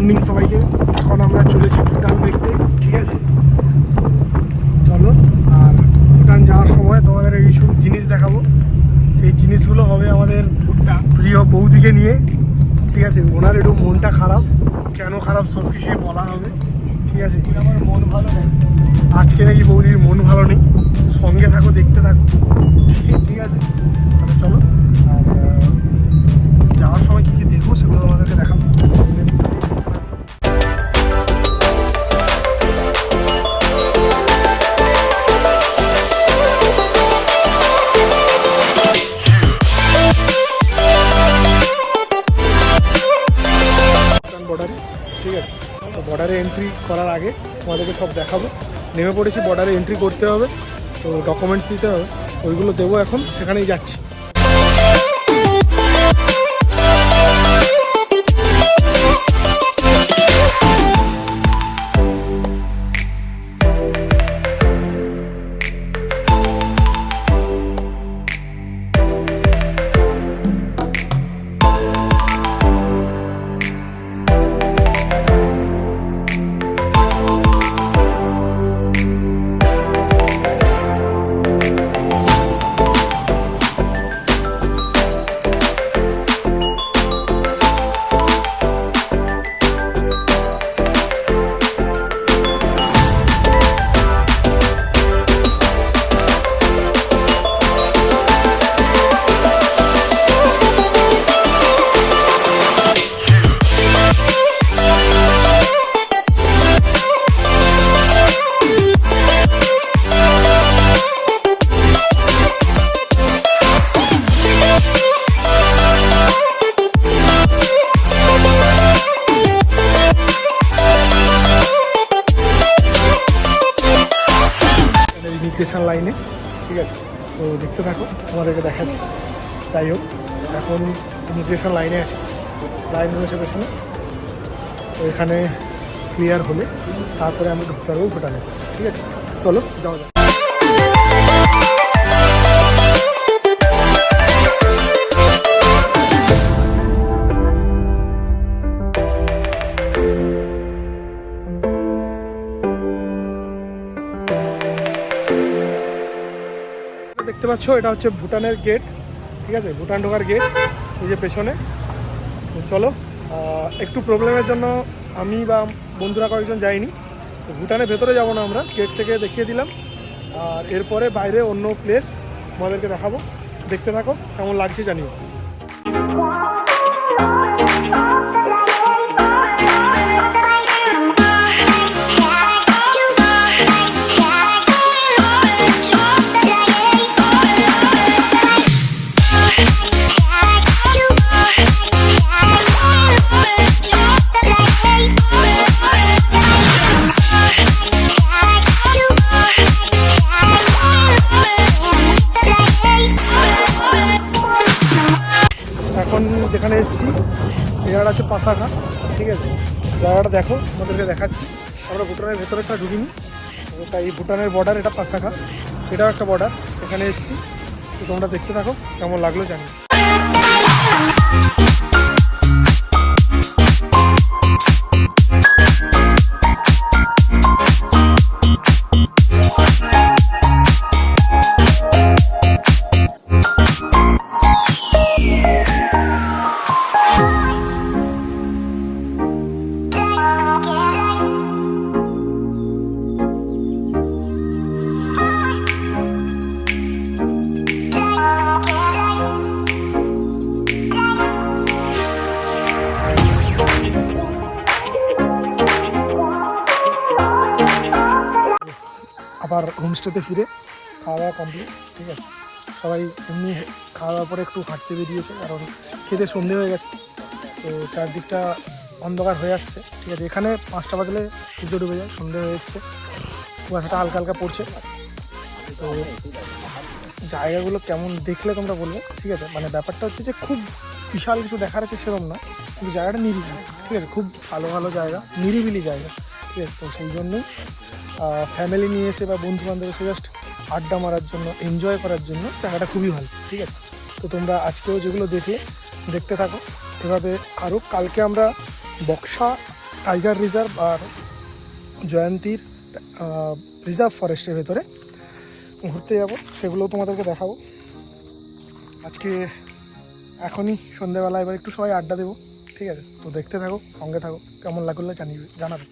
Morning সবাইকে। এখন আমরা চলেছি ভুটান দেখতে, ঠিক আছে? চলো, আর ভুটান যাওয়ার সময় তোমাদের কিছু জিনিস দেখাবো। সেই জিনিসগুলো হবে আমাদের প্রিয় বৌদিকে নিয়ে, ঠিক আছে? ওনার একটু মনটা খারাপ, কেন খারাপ সব কিছুই বলা হবে, ঠিক আছে? আমার মন ভালো নেই আজকে, নাকি বৌদির মন ভালো নেই। সঙ্গে থাকো, দেখতে থাকো, ঠিক আছে? তাহলে চলো, আর যাওয়ার সময় কী কী দেখবো সেগুলো আমাদেরকে দেখাবো। বর্ডারে, ঠিক আছে? তো বর্ডারে এন্ট্রি করার আগে তোমাদেরকে সব দেখাবো। নেমে পড়েছি, বর্ডারে এন্ট্রি করতে হবে, তো ডকুমেন্টস দিতে হবে, ওইগুলো দেবো এখন, সেখানেই যাচ্ছি। ইমিগ্রেশন লাইনে, ঠিক আছে? তো দেখতে থাকো, তোমাদেরকে দেখাচ্ছি। যাই হোক, এখন ইমিগ্রেশন লাইনে আছি, লাইন রয়েছে পেছনে। তো এখানে ক্লিয়ার হলে তারপরে আমরা ঢুকতে পারবো ভুটানে, ঠিক আছে? চলো যাওয়া যাক। দেখতে পাচ্ছ, এটা হচ্ছে ভুটানের গেট, ঠিক আছে? ভুটান ঢোকার গেট এই যে পেছনে। তো চলো, একটু প্রবলেমের জন্য আমি বা বন্ধুরা কয়েকজন যাইনি, তো ভুটানের ভেতরে যাব না, আমরা গেট থেকে দেখিয়ে দিলাম। আর এরপরে বাইরে অন্য প্লেস আমাদেরকে দেখাবো, দেখতে থাকো, কেমন লাগছে জানিও। এখন যেখানে এসেছি জায়গাটা হচ্ছে পাসাঘা, ঠিক আছে? জায়গাটা দেখো, আমাদেরকে দেখাচ্ছি। আমরা ভুটানের ভেতরে একটা ঢুকিনি, তাই ভুটানের বর্ডার এটা পাসাঘা, এটাও একটা বর্ডার। এখানে এসেছি, তো তোমরা দেখতে থাকো, কেমন লাগলো জানি। আবার হোমস্টেতে ফিরে খাওয়া দাওয়া কমপ্লিট, ঠিক আছে? সবাই এমনি খাওয়া দাওয়ার পরে একটু হাঁটতে বেরিয়েছে, কারণ খেতে সন্ধে হয়ে গেছে, তো চারদিকটা অন্ধকার হয়ে আসছে, ঠিক আছে? এখানে 5টা বাজলে সূর্য ডুবে যায়, সন্ধে হয়ে এসছে, কুয়াশাটা হালকা হালকা পড়ছে। তো জায়গাগুলো কেমন দেখলে তোমরা বলবে, ঠিক আছে? মানে ব্যাপারটা হচ্ছে যে খুব বিশাল কিছু দেখার আছে সেরকম না, কিন্তু জায়গাটা নিরিবিলি, ঠিক আছে? খুব ভালো ভালো জায়গা, নিরিবিলি জায়গা, ঠিক আছে? তো সেই জন্যই ফ্যামিলি নিয়ে এসে বা বন্ধু বান্ধব এসে জাস্ট আড্ডা মারার জন্য, এনজয় করার জন্য জায়গাটা খুবই ভালো, ঠিক আছে? তো তোমরা আজকেও যেগুলো দেখলে দেখতে থাকো এভাবে। আরও কালকে আমরা বক্সা টাইগার রিজার্ভ আর জয়ন্তীর রিজার্ভ ফরেস্টের ভেতরে ঘুরতে যাব, সেগুলো তোমাদেরকে দেখাবো আজকে। এখনই সন্ধ্যেবেলা এবার একটু সবাই আড্ডা দেবো, ঠিক আছে? তো দেখতে থাকো, সঙ্গে থাকো, কেমন লাগলো জানাবে।